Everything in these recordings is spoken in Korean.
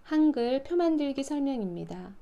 한글 표 만들기 설명입니다.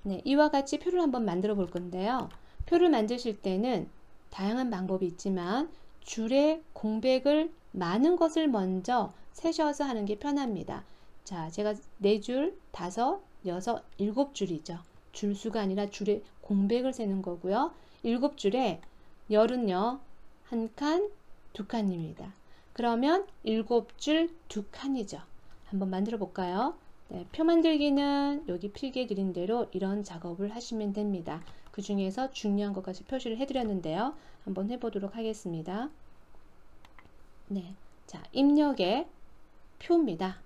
네, 이와 같이 표를 한번 만들어 볼 건데요. 표를 만드실 때는 다양한 방법이 있지만 줄에 공백을 많은 것을 먼저 세셔서 하는 게 편합니다. 자, 제가 4줄, 5, 6, 7줄이죠. 줄수가 아니라 줄에 공백을 세는 거고요. 7줄에 열은요, 1칸, 2칸입니다. 그러면 7줄 2칸이죠. 한번 만들어 볼까요? 네, 표 만들기는 여기 필기에 드린 대로 이런 작업을 하시면 됩니다. 그 중에서 중요한 것까지 표시를 해드렸는데요. 한번 해보도록 하겠습니다. 네, 자, 입력의 표입니다.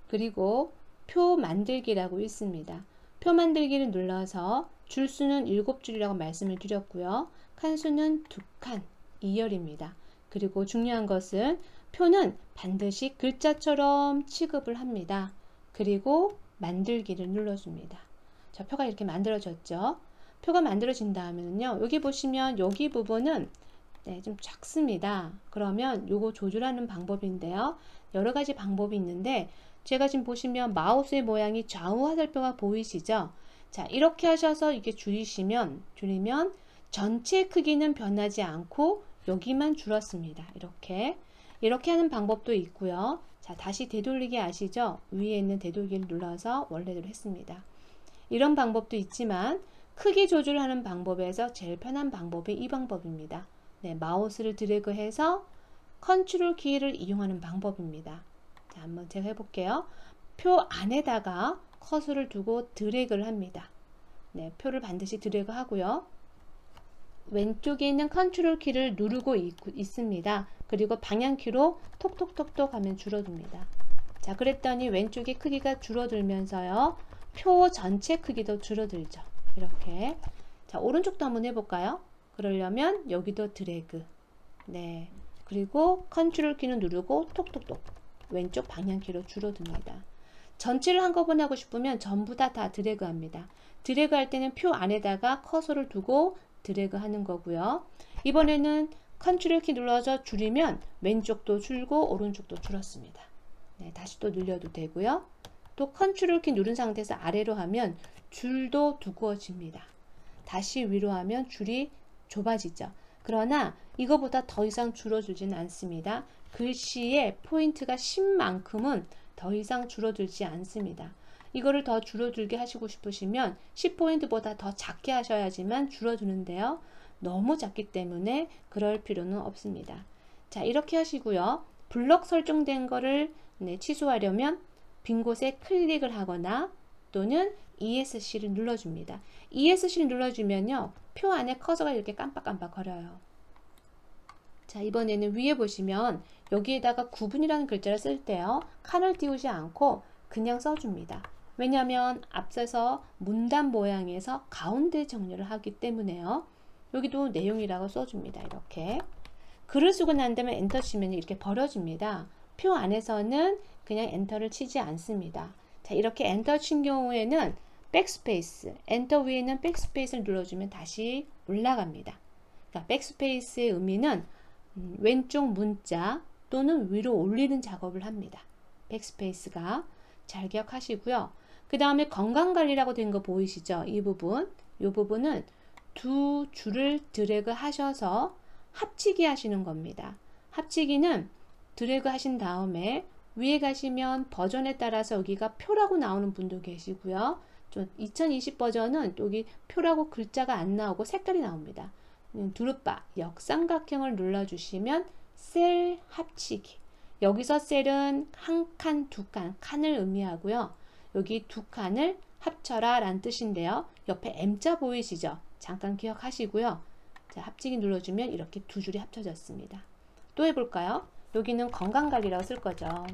그리고 표 만들기라고 있습니다. 표 만들기를 눌러서 줄수는 7줄이라고 말씀을 드렸고요. 칸수는 2칸, 2열입니다. 그리고 중요한 것은 표는 반드시 글자처럼 취급을 합니다. 그리고 만들기를 눌러줍니다. 자, 표가 이렇게 만들어졌죠. 표가 만들어진 다음에는요, 여기 보시면 여기 부분은 좀 작습니다. 그러면 요거 조절하는 방법인데요. 여러 가지 방법이 있는데 제가 지금 보시면 마우스의 모양이 좌우 화살표가 보이시죠? 자, 이렇게 하셔서 이게 줄이면 전체 크기는 변하지 않고 여기만 줄었습니다. 이렇게 하는 방법도 있고요. 자, 다시 되돌리기 아시죠? 위에 있는 되돌리기를 눌러서 원래대로 했습니다. 이런 방법도 있지만 크기 조절하는 방법에서 제일 편한 방법이 이 방법입니다. 네, 마우스를 드래그해서 컨트롤 키를 이용하는 방법입니다. 자, 한번 제가 해볼게요. 표 안에다가 커서를 두고 드래그를 합니다. 네, 표를 반드시 드래그 하고요. 왼쪽에 있는 컨트롤 키를 누르고 있습니다. 그리고 방향키로 톡톡톡톡 하면 줄어듭니다. 자, 그랬더니 왼쪽의 크기가 줄어들면서요. 표 전체 크기도 줄어들죠. 이렇게. 자, 오른쪽도 한번 해볼까요? 그러려면 여기도 드래그. 네. 그리고 컨트롤 키는 누르고 톡톡톡. 왼쪽 방향키로 줄어듭니다. 전체를 한꺼번에 하고 싶으면 전부 다 드래그 합니다. 드래그 할 때는 표 안에다가 커서를 두고 드래그 하는 거고요. 이번에는 컨트롤 키 눌러서 줄이면 왼쪽도 줄고 오른쪽도 줄었습니다. 네, 다시 또 늘려도 되고요. 또 컨트롤 키 누른 상태에서 아래로 하면 줄도 두꺼워집니다. 다시 위로 하면 줄이 좁아지죠. 그러나 이거보다 더 이상 줄어들지는 않습니다. 글씨의 포인트가 10만큼은 더 이상 줄어들지 않습니다. 이거를 더 줄어들게 하시고 싶으시면 10포인트보다 더 작게 하셔야지만 줄어드는데요. 너무 작기 때문에 그럴 필요는 없습니다. 자, 이렇게 하시고요. 블럭 설정된 거를 취소하려면 빈 곳에 클릭을 하거나 또는 ESC를 눌러줍니다. ESC를 눌러주면요. 표 안에 커서가 이렇게 깜빡깜빡 거려요. 자, 이번에는 위에 보시면 여기에다가 구분이라는 글자를 쓸 때요. 칸을 띄우지 않고 그냥 써줍니다. 왜냐하면 앞서서 문단 모양에서 가운데 정렬을 하기 때문에요. 여기도 내용이라고 써줍니다. 이렇게. 글을 쓰고 난 다음에 엔터 치면 이렇게 버려집니다. 표 안에서는 그냥 엔터를 치지 않습니다. 자, 이렇게 엔터 친 경우에는 백스페이스, 엔터 위에는 백스페이스를 눌러주면 다시 올라갑니다. 그러니까 백스페이스의 의미는 왼쪽 문자 또는 위로 올리는 작업을 합니다. 백스페이스가. 잘 기억하시고요. 그 다음에 건강관리라고 된 거 보이시죠? 이 부분은 두 줄을 드래그 하셔서 합치기 하시는 겁니다. 합치기는 드래그 하신 다음에 위에 가시면 버전에 따라서 여기가 표라고 나오는 분도 계시고요. 2020 버전은 여기 표라고 글자가 안 나오고 색깔이 나옵니다. 두루바 역삼각형을 눌러주시면 셀 합치기. 여기서 셀은 한 칸, 두 칸, 칸을 의미하고요. 여기 두 칸을 합쳐라 라는 뜻인데요. 옆에 M자 보이시죠? 잠깐 기억하시고요. 자, 합치기 눌러주면 이렇게 두 줄이 합쳐졌습니다. 또 해볼까요? 여기는 건강관리라고 쓸 거죠.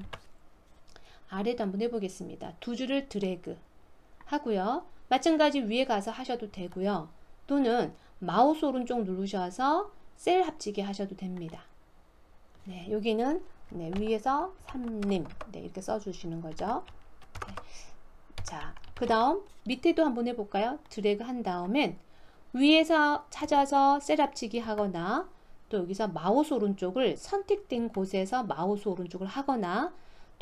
아래도 한번 해보겠습니다. 두 줄을 드래그 하고요. 마찬가지 위에 가서 하셔도 되고요. 또는 마우스 오른쪽 누르셔서 셀 합치기 하셔도 됩니다. 네, 여기는 위에서 삼림 이렇게 써주시는 거죠. 네. 자, 그 다음 밑에도 한번 해볼까요? 드래그 한 다음엔 위에서 찾아서 셀 합치기 하거나 또 여기서 마우스 오른쪽을 선택된 곳에서 마우스 오른쪽을 하거나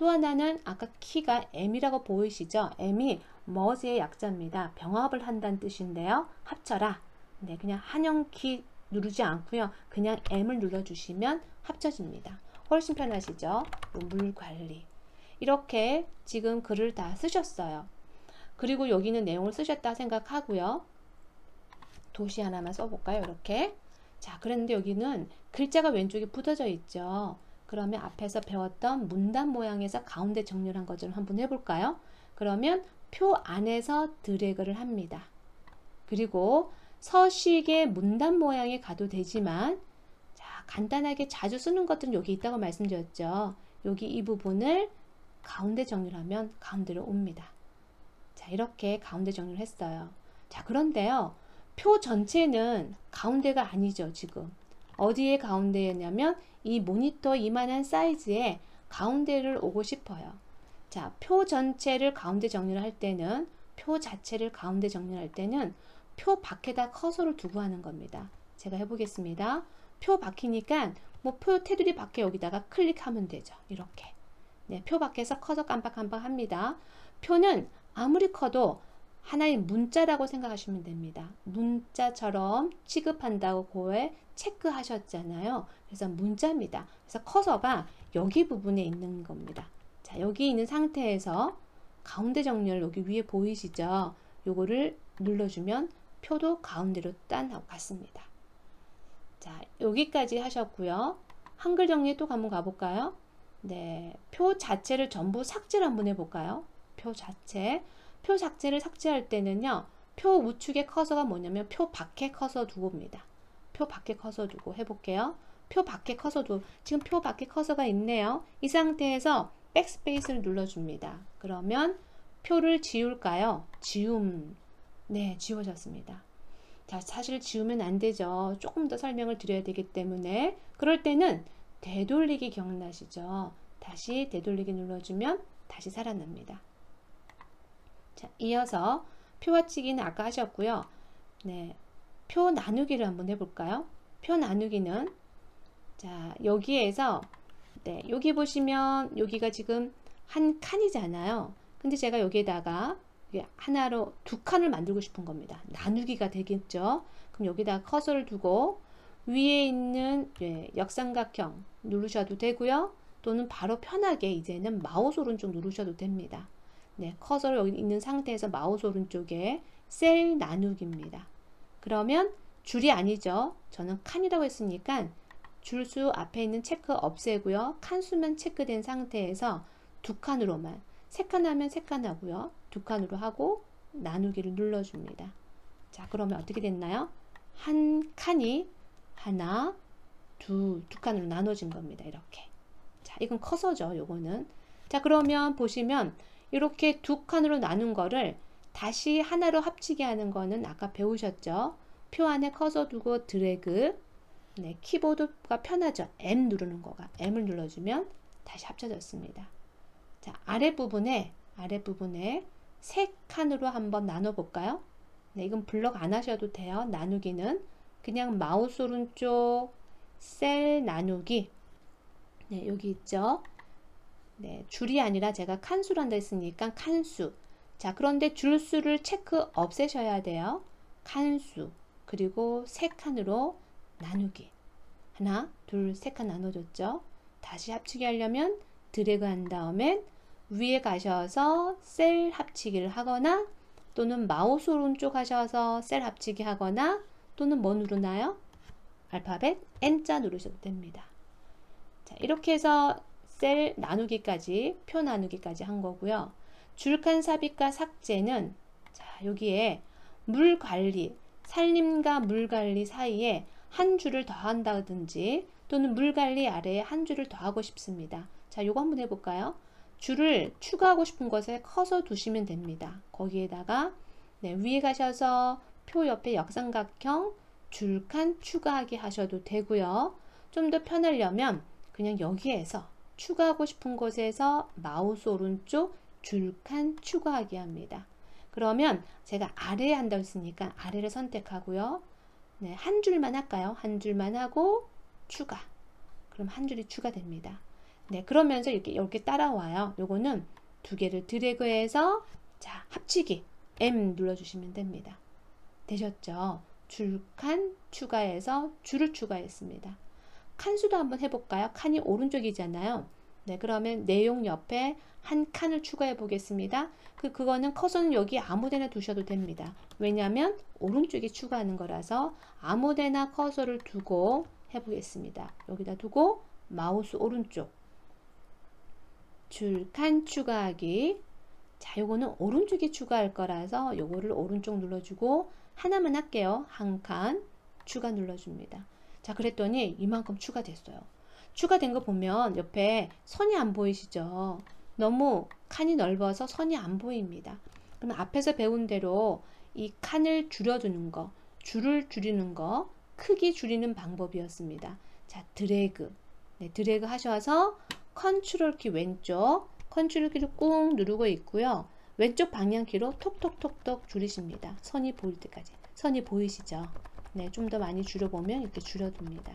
또 하나는 아까 키가 M이라고 보이시죠? M이 머지의 약자입니다. 병합을 한다는 뜻인데요. 합쳐라. 네, 그냥 한영키 누르지 않고요. 그냥 M을 눌러주시면 합쳐집니다. 훨씬 편하시죠? 물 관리. 이렇게 지금 글을 다 쓰셨어요. 그리고 여기는 내용을 쓰셨다 생각하고요. 도시 하나만 써볼까요? 이렇게. 자, 그런데 여기는 글자가 왼쪽에 붙어져 있죠. 그러면 앞에서 배웠던 문단 모양에서 가운데 정렬한 것 좀 한번 해볼까요? 그러면 표 안에서 드래그를 합니다. 그리고 서식의 문단 모양에 가도 되지만, 자, 간단하게 자주 쓰는 것들은 여기 있다고 말씀드렸죠. 여기 이 부분을 가운데 정렬하면 가운데로 옵니다. 자, 이렇게 가운데 정리를 했어요. 자, 그런데요, 표 전체는 가운데가 아니죠. 지금 어디에 가운데였냐면 이 모니터 이만한 사이즈에 가운데를 오고 싶어요. 자, 표 전체를 가운데 정리를 할 때는, 표 자체를 가운데 정리할 때는 표 밖에다 커서를 두고 하는 겁니다. 제가 해보겠습니다. 표 밖이니까 뭐 표 테두리 밖에 여기다가 클릭하면 되죠. 이렇게. 네, 표 밖에서 커서 깜빡깜빡 합니다. 표는 아무리 커도 하나의 문자라고 생각하시면 됩니다. 문자처럼 취급한다고 고에 체크하셨잖아요. 그래서 문자입니다. 그래서 커서가 여기 부분에 있는 겁니다. 자, 여기 있는 상태에서 가운데 정렬 여기 위에 보이시죠? 요거를 눌러주면 표도 가운데로 딴 같습니다. 자, 여기까지 하셨고요. 한글 정리 또 한번 가볼까요? 네, 표 자체를 전부 삭제를 한번 해볼까요? 표 자체. 표 자체를 삭제할 때는요, 표 우측의 커서가 뭐냐면 표 밖에 커서 두고입니다. 표 밖에 커서 두고 해볼게요. 표 밖에 커서 두고, 지금 표 밖에 커서가 있네요. 이 상태에서 백스페이스를 눌러줍니다. 그러면 표를 지울까요? 지움. 네, 지워졌습니다. 자, 사실 지우면 안 되죠. 조금 더 설명을 드려야 되기 때문에. 그럴 때는 되돌리기 기억나시죠? 다시 되돌리기 눌러주면 다시 살아납니다. 자, 이어서 표와치기는 아까 하셨고요. 네, 표 나누기를 한번 해볼까요? 표 나누기는, 자, 여기에서, 네, 여기 보시면 여기가 지금 한 칸이잖아요. 근데 제가 여기에다가 하나로 두 칸을 만들고 싶은 겁니다. 나누기가 되겠죠. 그럼 여기다가 커서를 두고 위에 있는, 네, 역삼각형 누르셔도 되고요. 또는 바로 편하게 이제는 마우스 오른쪽 누르셔도 됩니다. 네, 커서를 여기 있는 상태에서 마우스 오른쪽에 셀 나누기입니다. 그러면 줄이 아니죠. 저는 칸이라고 했으니까 줄수 앞에 있는 체크 없애고요. 칸수만 체크된 상태에서 두 칸으로만, 세 칸 하면 세 칸 하고요. 두 칸으로 하고 나누기를 눌러줍니다. 자, 그러면 어떻게 됐나요? 한 칸이 하나, 두 칸으로 나눠진 겁니다. 이렇게. 자, 이건 커서죠. 요거는. 자, 그러면 보시면 이렇게 두 칸으로 나눈 거를 다시 하나로 합치게 하는 거는 아까 배우셨죠? 표 안에 커서 두고 드래그. 네, 키보드가 편하죠. M 누르는 거가. M을 눌러주면 다시 합쳐졌습니다. 자, 아랫부분에 세 칸으로 한번 나눠 볼까요? 네, 이건 블럭 안 하셔도 돼요. 나누기는 그냥 마우스 오른쪽 셀 나누기. 네, 여기 있죠. 네, 줄이 아니라 제가 칸수로 한다 했으니까 칸수. 자, 그런데 줄수를 체크 없애셔야 돼요. 칸수. 그리고 세 칸으로 나누기. 하나, 둘, 세 칸 나눠줬죠. 다시 합치기 하려면 드래그 한 다음에 위에 가셔서 셀 합치기를 하거나, 또는 마우스 오른쪽 하셔서 셀 합치기 하거나, 또는 뭐 누르나요? 알파벳 N자 누르셔도 됩니다. 자, 이렇게 해서 셀 나누기까지, 표 나누기까지 한 거고요. 줄칸 삽입과 삭제는, 자, 여기에 물 관리, 살림과 물 관리 사이에 한 줄을 더 한다든지, 또는 물 관리 아래에 한 줄을 더 하고 싶습니다. 자, 요거 한번 해볼까요? 줄을 추가하고 싶은 것에 커서 두시면 됩니다. 거기에다가, 네, 위에 가셔서 표 옆에 역삼각형 줄칸 추가하기 하셔도 되고요. 좀 더 편하려면 그냥 여기에서 추가하고 싶은 곳에서 마우스 오른쪽 줄칸 추가하기 합니다. 그러면 제가 아래에 한다고 했으니까 아래를 선택하고요. 네, 한 줄만 할까요? 한 줄만 하고 추가. 그럼 한 줄이 추가됩니다. 네, 그러면서 이렇게 따라와요. 요거는 두 개를 드래그해서 자, 합치기 M 눌러주시면 됩니다. 되셨죠? 줄칸 추가해서 줄을 추가했습니다. 칸수도 한번 해볼까요? 칸이 오른쪽이잖아요. 네, 그러면 내용 옆에 한 칸을 추가해 보겠습니다. 그거는 커서는 여기 아무데나 두셔도 됩니다. 왜냐하면 오른쪽에 추가하는 거라서 아무데나 커서를 두고 해보겠습니다. 여기다 두고 마우스 오른쪽 줄칸 추가하기. 자, 요거는 오른쪽에 추가할 거라서 요거를 오른쪽 눌러주고 하나만 할게요. 한 칸 추가 눌러줍니다. 자, 그랬더니 이만큼 추가됐어요. 추가된 거 보면 옆에 선이 안 보이시죠? 너무 칸이 넓어서 선이 안 보입니다. 그럼 앞에서 배운 대로 이 칸을 줄여주는 거, 줄을 줄이는 거, 크기 줄이는 방법이었습니다. 자, 드래그. 네, 드래그 하셔서 컨트롤 키 왼쪽, 컨트롤 키를 꾹 누르고 있고요. 왼쪽 방향키로 톡톡톡톡 줄이십니다. 선이 보일 때까지. 선이 보이시죠? 네, 좀 더 많이 줄여보면 이렇게 줄여둡니다.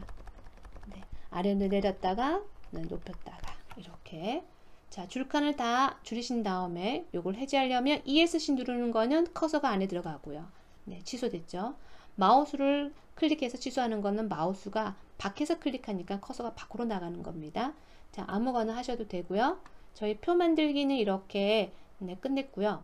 네, 아래로 내렸다가 높였다가 이렇게. 자, 줄칸을 다 줄이신 다음에 요걸 해제하려면 ESC 누르는 거는 커서가 안에 들어가고요. 네, 취소됐죠? 마우스를 클릭해서 취소하는 거는 마우스가 밖에서 클릭하니까 커서가 밖으로 나가는 겁니다. 자, 아무거나 하셔도 되고요. 저희 표 만들기는 이렇게 끝냈고요.